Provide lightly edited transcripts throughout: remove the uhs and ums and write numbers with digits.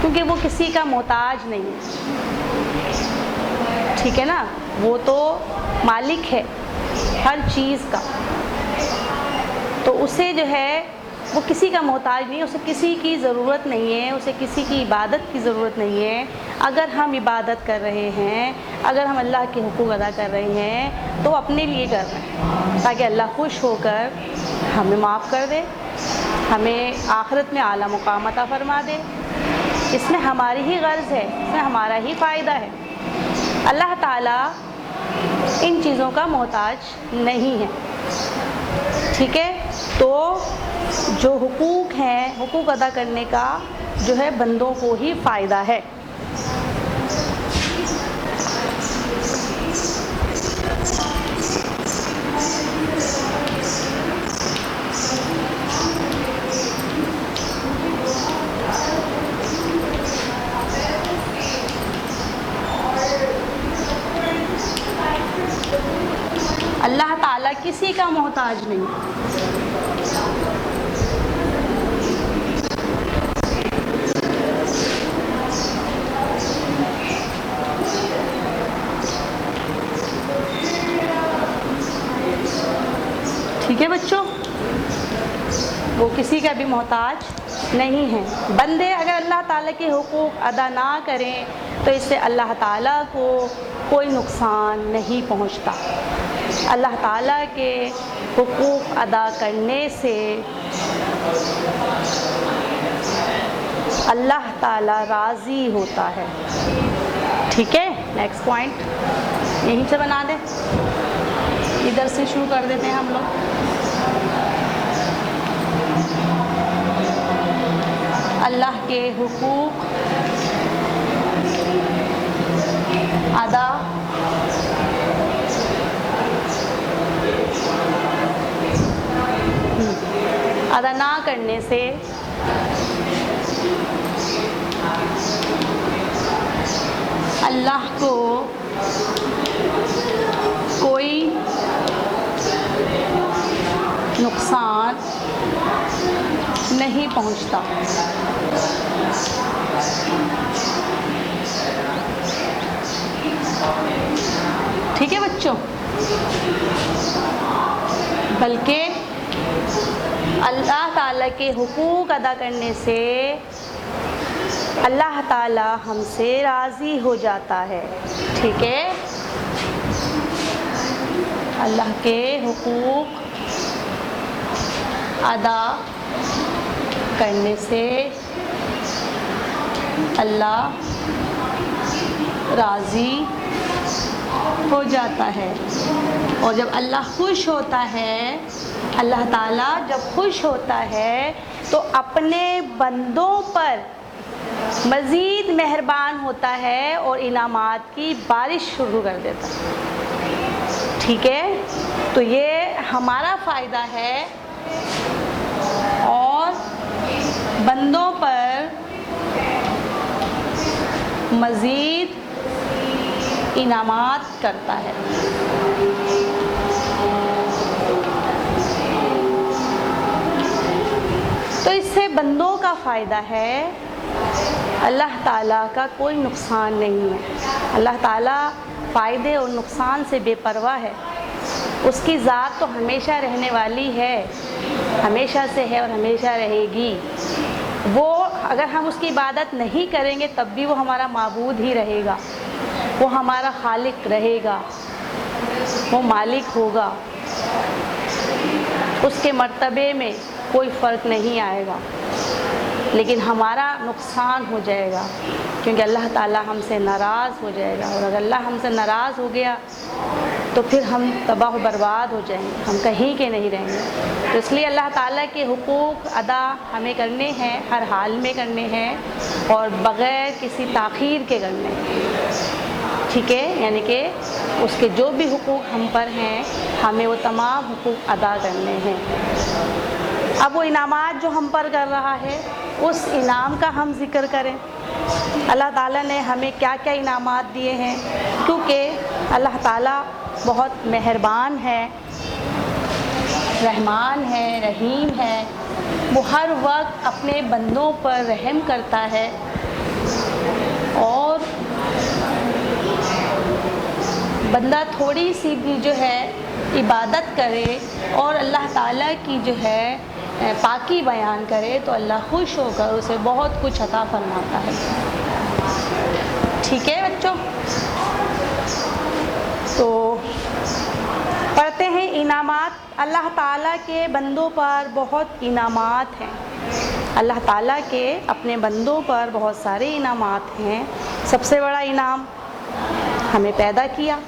کیونکہ وہ کسی کا محتاج نہیں ہے، ٹھیک ہے نا، وہ تو مالک ہے ہر چیز کا، تو اسے جو ہے وہ کسی کا محتاج نہیں ہے، اسے کسی کی ضرورت نہیں ہے، اسے کسی کی عبادت کی ضرورت نہیں ہے۔ اگر ہم عبادت کر رہے ہیں، اگر ہم اللہ کے حقوق ادا کر رہے ہیں تو اپنے لیے کر رہے ہیں تاکہ اللہ خوش ہو کر ہمیں معاف کر دے، ہمیں آخرت میں اعلیٰ مقام عطا فرما دے۔ اس میں ہماری ہی غرض ہے، اس میں ہمارا ہی فائدہ ہے۔ اللہ تعالیٰ ان چیزوں کا محتاج نہیں ہے، ٹھیک ہے۔ تو جو حقوق ہیں، حقوق ادا کرنے کا جو ہے بندوں کو ہی فائدہ ہے۔ اللہ تعالیٰ کسی کا محتاج نہیں، ٹھیک ہے بچوں، وہ کسی کا بھی محتاج نہیں ہے۔ بندے اگر اللہ تعالیٰ کے حقوق ادا نہ کریں تو اس سے اللہ تعالیٰ کو کوئی نقصان نہیں پہنچتا۔ اللہ تعالیٰ کے حقوق ادا کرنے سے اللہ تعالیٰ راضی ہوتا ہے، ٹھیک ہے۔ نیکسٹ پوائنٹ یہیں سے بنا دیں، ادھر سے شروع کر دیتے ہیں ہم لوگ۔ اللہ کے حقوق ادا نہ کرنے سے اللہ کو کوئی نقصان نہیں پہنچتا۔ ٹھیک ہے بچوں، بلکہ اللہ تعالیٰ کے حقوق ادا کرنے سے اللہ تعالیٰ ہم سے راضی ہو جاتا ہے، ٹھیک ہے۔ اللہ کے حقوق ادا کرنے سے اللہ راضی ہو جاتا ہے، اور جب اللہ خوش ہوتا ہے، اللہ تعالیٰ جب خوش ہوتا ہے تو اپنے بندوں پر مزید مہربان ہوتا ہے اور انعامات کی بارش شروع کر دیتا ہے، ٹھیک ہے۔ تو یہ ہمارا فائدہ ہے اور بندوں پر مزید انعامات کرتا ہے۔ تو اس سے بندوں کا فائدہ ہے، اللہ تعالیٰ کا کوئی نقصان نہیں ہے۔ اللہ تعالیٰ فائدے اور نقصان سے بے پرواہ ہے، اس کی ذات تو ہمیشہ رہنے والی ہے، ہمیشہ سے ہے اور ہمیشہ رہے گی۔ وہ اگر ہم اس کی عبادت نہیں کریں گے تب بھی وہ ہمارا معبود ہی رہے گا، وہ ہمارا خالق رہے گا، وہ مالک ہوگا، اس کے مرتبے میں کوئی فرق نہیں آئے گا، لیکن ہمارا نقصان ہو جائے گا کیونکہ اللہ تعالیٰ ہم سے ناراض ہو جائے گا، اور اگر اللہ ہم سے ناراض ہو گیا تو پھر ہم تباہ و برباد ہو جائیں گے، ہم کہیں کے نہیں رہیں گے۔ تو اس لیے اللہ تعالیٰ کے حقوق ادا ہمیں کرنے ہیں، ہر حال میں کرنے ہیں اور بغیر کسی تاخیر کے کرنے ہیں، ٹھیک ہے۔ یعنی کہ اس کے جو بھی حقوق ہم پر ہیں ہمیں وہ تمام حقوق ادا کرنے ہیں۔ اب وہ انعامات جو ہم پر کر رہا ہے اس انعام کا ہم ذکر کریں، اللہ تعالیٰ نے ہمیں کیا کیا انعامات دیے ہیں، کیونکہ اللہ تعالیٰ بہت مہربان ہے، رحمان ہے، رحیم ہے، وہ ہر وقت اپنے بندوں پر رحم کرتا ہے اور بندہ تھوڑی سی بھی جو ہے عبادت کرے اور اللہ تعالیٰ کی جو ہے پاکی بیان کرے تو اللہ خوش ہو کر اسے بہت کچھ عطا فرماتا ہے. ٹھیک ہے بچوں؟ تو پڑھتے ہیں انعامات. اللہ تعالیٰ کے بندوں پر بہت انعامات ہیں. اللہ تعالیٰ کے اپنے بندوں پر بہت سارے انعامات ہیں. سب سے بڑا انعام ہمیں پیدا کیا.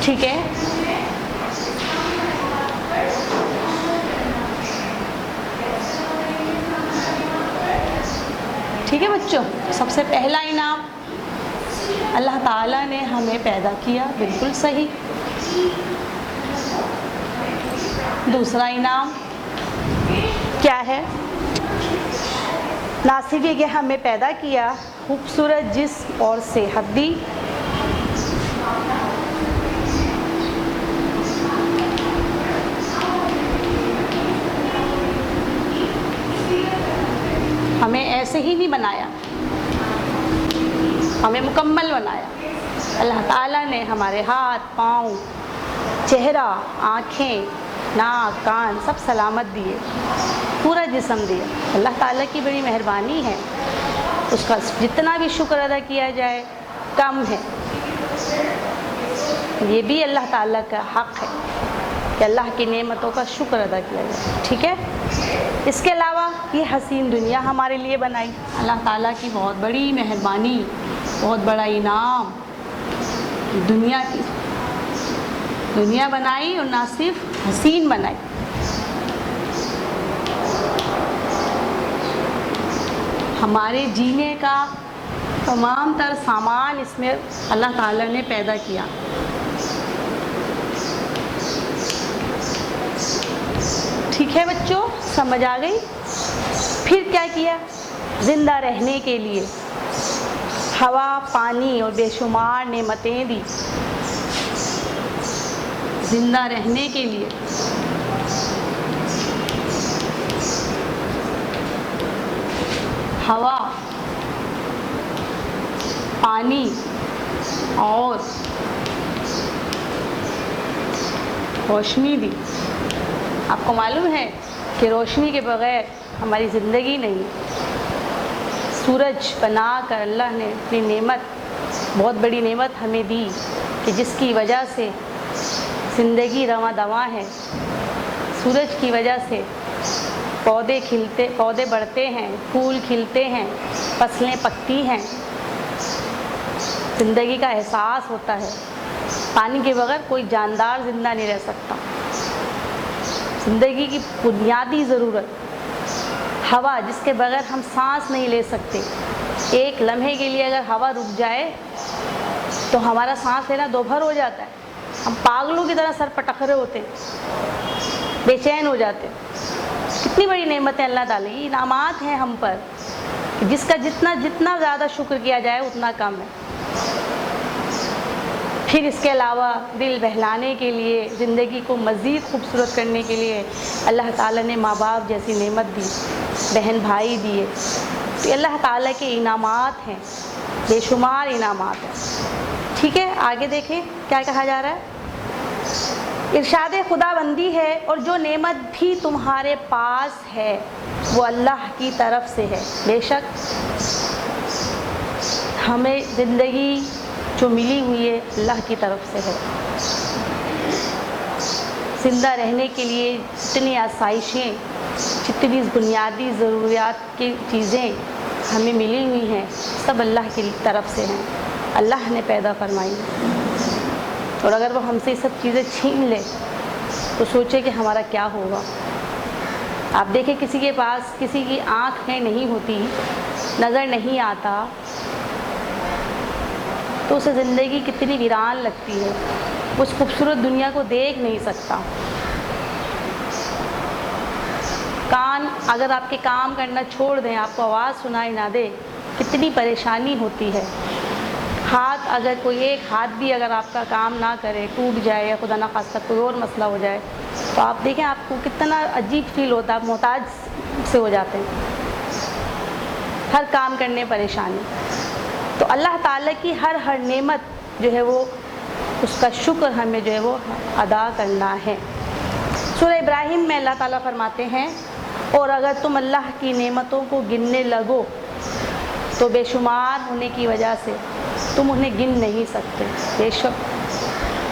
ٹھیک ہے؟ ٹھیک ہے بچوں؟ سب سے پہلا انعام اللہ تعالیٰ نے ہمیں پیدا کیا. بالکل صحیح. دوسرا انعام کیا ہے؟ نہ صرف یہ کہ ہمیں پیدا کیا، خوبصورت جسم اور صحت دی. ہمیں ایسے ہی نہیں بنایا، ہمیں مکمل بنایا. اللہ تعالیٰ نے ہمارے ہاتھ، پاؤں، چہرہ، آنکھیں، ناک، کان سب سلامت دیے، پورا جسم دیا. اللہ تعالیٰ کی بڑی مہربانی ہے. اس کا جتنا بھی شکر ادا کیا جائے کم ہے. یہ بھی اللہ تعالیٰ کا حق ہے کہ اللہ کی نعمتوں کا شکر ادا کیا جائے. ٹھیک ہے؟ اس کے علاوہ یہ حسین دنیا ہمارے لیے بنائی. اللہ تعالیٰ کی بہت بڑی مہربانی، بہت بڑا انعام. دنیا بنائی اور نہ صرف حسین بنائی. ہمارے جینے کا تمام تر سامان اس میں اللہ تعالیٰ نے پیدا کیا. ٹھیک ہے بچوں؟ سمجھ آ گئی؟ پھر کیا کیا؟ زندہ رہنے کے لیے ہوا، پانی اور بے شمار نعمتیں دی. زندہ رہنے کے لیے ہوا، پانی اور روشنی دی. آپ کو معلوم ہے کہ روشنی کے بغیر ہماری زندگی نہیں. سورج بنا کر اللہ نے اپنی نعمت، بہت بڑی نعمت ہمیں دی کہ جس کی وجہ سے زندگی رواں دواں ہے. سورج کی وجہ سے پودے بڑھتے ہیں، پھول کھلتے ہیں، فصلیں پکتی ہیں، زندگی کا احساس ہوتا ہے. پانی کے بغیر کوئی جاندار زندہ نہیں رہ سکتا. زندگی کی بنیادی ضرورت ہوا، جس کے بغیر ہم سانس نہیں لے سکتے. ایک لمحے کے لیے اگر ہوا رک جائے تو ہمارا سانس لینا دوبھر ہو جاتا ہے. ہم پاگلوں کی طرح سر پٹک رہے ہوتے ہیں، بے چین ہو جاتے ہیں. کتنی بڑی نعمتیں اللہ تعالیٰ کی انعامات ہیں ہم پر، جس کا جتنا زیادہ شکر کیا جائے اتنا کم ہے. پھر اس کے علاوہ دل بہلانے کے لیے، زندگی کو مزید خوبصورت کرنے کے لیے اللہ تعالیٰ نے ماں باپ جیسی نعمت دی، بہن بھائی دیے. تو اللہ تعالیٰ کے انعامات ہیں، بے شمار انعامات ہیں. ٹھیک ہے؟ آگے دیکھیں کیا کہا جا رہا ہے. ارشاد خدا بندی ہے اور جو نعمت بھی تمہارے پاس ہے وہ اللہ کی طرف سے ہے. بے شک ہمیں زندگی جو ملی ہوئی ہے اللہ کی طرف سے ہے. زندہ رہنے کے لیے جتنی آسائشیں، جتنی بنیادی ضروریات کی چیزیں ہمیں ملی ہوئی ہیں سب اللہ کی طرف سے ہیں، اللہ نے پیدا فرمائی. اور اگر وہ ہم سے یہ سب چیزیں چھین لے تو سوچے کہ ہمارا کیا ہوگا. آپ دیکھیں کسی کے پاس کسی کی آنکھیں نہیں ہوتی، نظر نہیں آتا، تو اسے زندگی کتنی ویران لگتی ہے. اس خوبصورت دنیا کو دیکھ نہیں سکتا. کان اگر آپ کے کام کرنا چھوڑ دیں، آپ کو آواز سنائی نہ دے، کتنی پریشانی ہوتی ہے. ہاتھ، اگر کوئی ایک ہاتھ بھی اگر آپ کا کام نہ کرے، ٹوٹ جائے یا خدا نخواستہ کوئی اور مسئلہ ہو جائے تو آپ دیکھیں آپ کو کتنا عجیب فیل ہوتا ہے. آپ سے ہو جاتے ہیں، ہر کام کرنے پریشانی. تو اللہ تعالیٰ کی ہر نعمت جو ہے وہ اس کا شکر ہمیں جو ہے وہ ادا کرنا ہے. سورہ ابراہیم میں اللہ تعالیٰ فرماتے ہیں اور اگر تم اللہ کی نعمتوں کو گننے لگو تو بے شمار ہونے کی وجہ سے تم انہیں گن نہیں سکتے. بے شک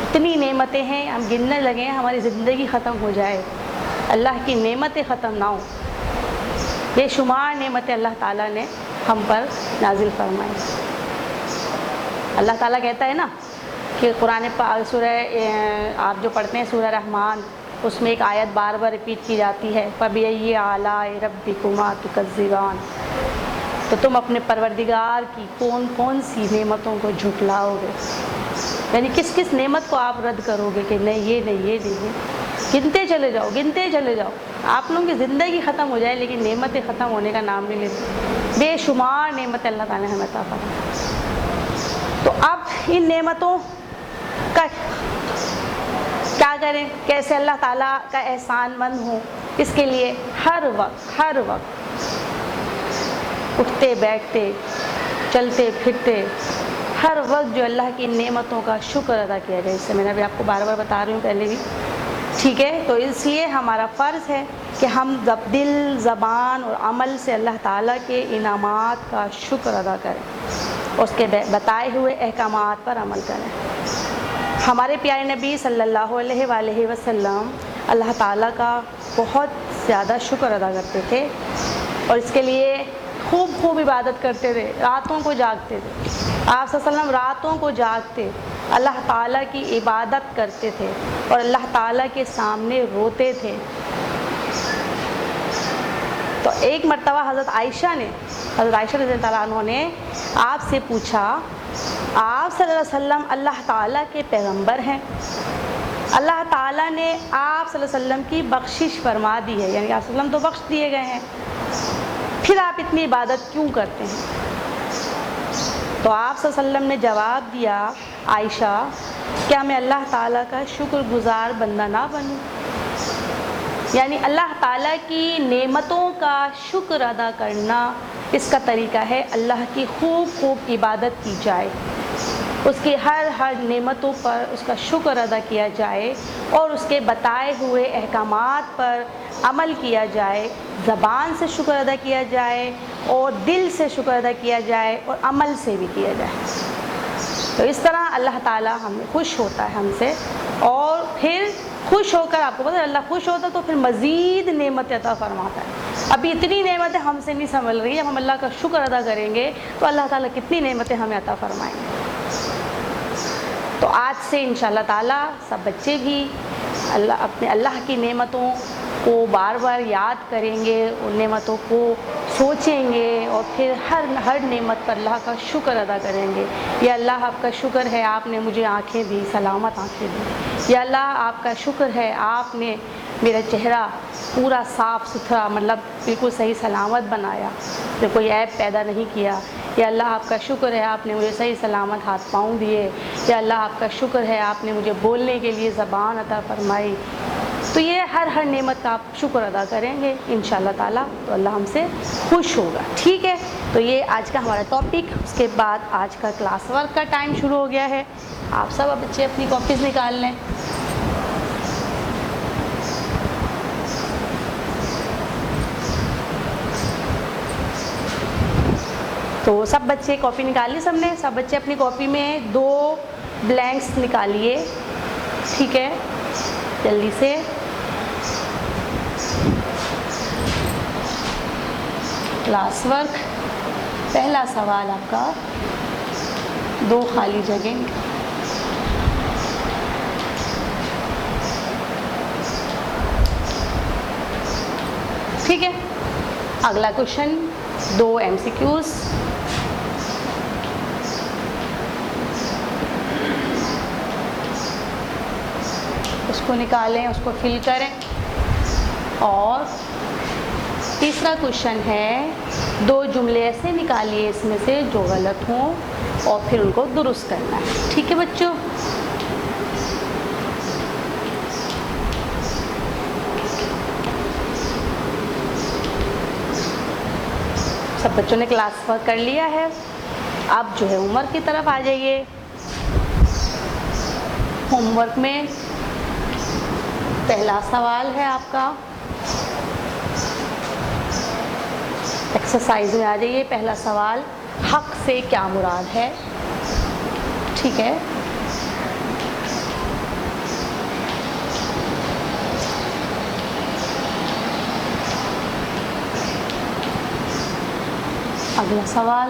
اتنی نعمتیں ہیں، ہم گننے لگیں ہماری زندگی ختم ہو جائے، اللہ کی نعمتیں ختم نہ ہوں. بے شمار نعمتیں اللہ تعالیٰ نے ہم پر نازل فرمائی. اللہ تعالیٰ کہتا ہے نا کہ قرآن پاک سورہ آپ جو پڑھتے ہیں سورہ رحمان، اس میں ایک آیت بار بار ریپیٹ کی جاتی ہے، فَبِأَيِّ آلَاءِ رَبِّكُمَا تُكَذِّبَانِ. تو تم اپنے پروردگار کی کون کون سی نعمتوں کو جھٹلاؤ گے، یعنی کس کس نعمت کو آپ رد کرو گے کہ نہیں یہ نہیں یہ نہیں. گنتے چلے جاؤ گنتے چلے جاؤ، آپ لوگوں کی زندگی ختم ہو جائے لیکن نعمتیں ختم ہونے کا نام نہیں لیتی. بے شمار نعمتیں اللہ تعالیٰ نے ہمیں عطا فرمائی. تو اب ان نعمتوں کا کیا کریں، کیسے اللہ تعالیٰ کا احسان مند ہوں، اس کے لیے ہر وقت اٹھتے بیٹھتے چلتے پھرتے ہر وقت جو اللہ کی نعمتوں کا شکر ادا کیا جائے. اس سے میں نے ابھی آپ کو بار بار بتا رہی ہوں پہلے بھی، ٹھیک ہے. تو اس لیے ہمارا فرض ہے کہ ہم دل زبان اور عمل سے اللہ تعالیٰ کے انعامات کا شکر ادا کریں، اس کے بتائے ہوئے احکامات پر عمل کریں. ہمارے پیارے نبی صلی اللہ علیہ وآلہ وسلم اللہ تعالیٰ کا بہت زیادہ شکر ادا کرتے تھے اور اس کے لیے خوب عبادت کرتے تھے، راتوں کو جاگتے تھے. آپ صلی اللہ علیہ وسلم راتوں کو جاگتے اللہ تعالیٰ کی عبادت کرتے تھے اور اللہ تعالیٰ کے سامنے روتے تھے. تو ایک مرتبہ حضرت عائشہ رضی اللہ عنہ نے آپ سے پوچھا، آپ صلی اللہ علیہ وسلم اللہ تعالیٰ کے پیغمبر ہیں، اللہ تعالیٰ نے آپ صلی اللہ علیہ وسلم کی بخشش فرما دی ہے، یعنی آپ صلی اللہ علیہ وسلم تو بخش دیے گئے ہیں، پھر آپ اتنی عبادت کیوں کرتے ہیں؟ تو آپ صلی اللہ علیہ وسلم نے جواب دیا، عائشہ کیا میں اللہ تعالیٰ کا شکر گزار بندہ نہ بنوں؟ یعنی اللہ تعالیٰ کی نعمتوں کا شکر ادا کرنا، اس کا طریقہ ہے اللہ کی خوب عبادت کی جائے، اس کی ہر نعمتوں پر اس کا شکر ادا کیا جائے اور اس کے بتائے ہوئے احکامات پر عمل کیا جائے. زبان سے شکر ادا کیا جائے اور دل سے شکر ادا کیا جائے اور عمل سے بھی کیا جائے. تو اس طرح اللہ تعالیٰ ہمیں خوش ہوتا ہے ہم سے، اور پھر خوش ہو کر آپ کو پتہ ہے اللہ خوش ہوتا تو پھر مزید نعمت عطا فرماتا ہے. ابھی اتنی نعمتیں ہم سے نہیں سنبھل رہی، جب ہم اللہ کا شکر ادا کریں گے تو اللہ تعالیٰ کتنی نعمتیں ہمیں عطا فرمائیں گے. تو آج سے انشاءاللہ تعالیٰ سب بچے بھی اللہ کی نعمتوں کو بار بار یاد کریں گے، ان نعمتوں کو سوچیں گے اور پھر ہر نعمت پر اللہ کا شکر ادا کریں گے. یا اللہ آپ کا شکر ہے آپ نے مجھے آنکھیں دی، سلامت آنکھیں دی. یا اللہ آپ کا شکر ہے آپ نے میرا چہرہ پورا صاف ستھرا مطلب بالکل صحیح سلامت بنایا، کوئی عیب پیدا نہیں کیا. یا اللہ آپ کا شکر ہے آپ نے مجھے صحیح سلامت ہاتھ پاؤں دیے. یا اللہ آپ کا شکر ہے آپ نے مجھے بولنے کے لیے زبان عطا فرمائی. تو یہ ہر نعمت کا آپ شکر ادا کریں گے انشاءاللہ تعالیٰ تو اللہ ہم سے خوش ہوگا. ٹھیک ہے، تو یہ آج کا ہمارا ٹاپک. اس کے بعد آج کا کلاس ورک کا ٹائم شروع ہو گیا ہے. آپ سب بچے اپنی کاپیز نکال لیں. تو سب بچے کاپی نکال لی، سب نے سب بچے اپنی کاپی میں 2 بلینکس نکالیے. ٹھیک ہے، جلدی سے. کلاس ورک پہلا سوال آپ کا 2 خالی جگہ. ٹھیک ہے، اگلا کوشچن 2 MCQs. اس کو نکالیں، اس کو فل کریں. اور تیسرا کوشچن ہے 2 جملے ایسے نکالیے اس میں سے جو غلط ہوں اور پھر ان کو درست کرنا ہے. ٹھیک ہے بچوں، سب بچوں نے کلاس ورک کر لیا ہے. اب جو ہے ہوم ورک کی طرف آ جائیے. ہوم ورک میں پہلا سوال ہے آپ کا. ایکسرسائز میں آ جائیے. پہلا سوال حق سے کیا مراد ہے. ٹھیک ہے. اگلا سوال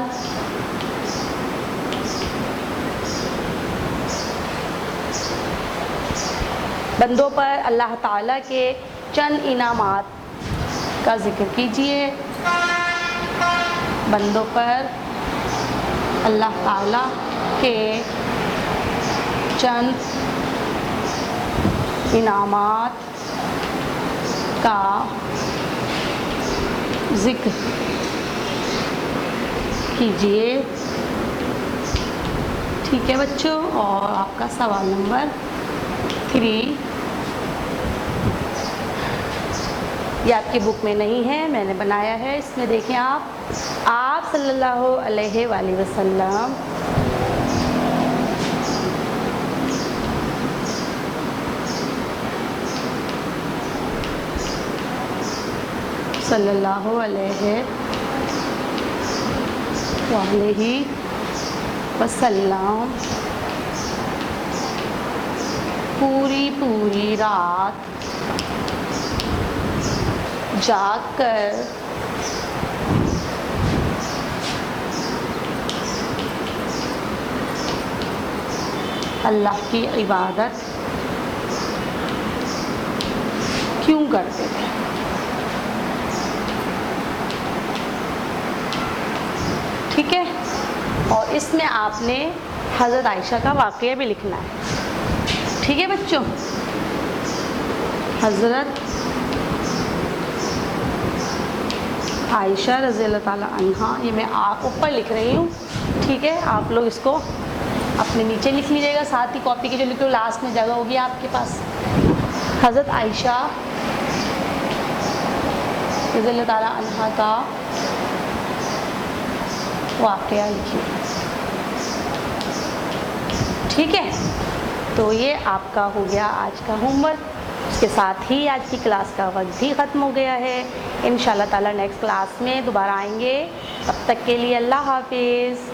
بندوں پر اللہ تعالیٰ کے چند انعامات کا ذکر کیجیے. بندوں پر اللہ تعالیٰ کے چند انعامات کا ذکر کیجیے. ٹھیک ہے بچوں. اور آپ کا سوال نمبر 3 یہ آپ کی بک میں نہیں ہے, میں نے بنایا ہے. اس میں دیکھیں آپ صلی اللہ علیہ وآلہ وسلم صلی اللہ علیہ وآلہ وسلم پوری رات جاگ کر اللہ کی عبادت کیوں کرتے تھے. ٹھیک ہے. اور اس میں آپ نے حضرت عائشہ کا واقعہ بھی لکھنا ہے. ٹھیک ہے بچوں. حضرت عائشہ رضی اللہ تعالیٰ عنہا, یہ میں آپ اوپر لکھ رہی ہوں. ٹھیک ہے. آپ لوگ اس کو اپنے نیچے لکھ لیجیے گا. ساتھ ہی کاپی کی جو لکھو لاسٹ میں جگہ ہوگی آپ کے پاس. حضرت عائشہ رضی اللہ تعالیٰ عنہا کا واقعہ لکھیے. ٹھیک ہے. تو یہ آپ کا ہو گیا آج کا ہوم ورک. اس کے ساتھ ہی آج کی کلاس کا وقت بھی ختم ہو گیا ہے. انشاءاللہ تعالیٰ نیکسٹ کلاس میں دوبارہ آئیں گے. تب تک کے لیے اللہ حافظ.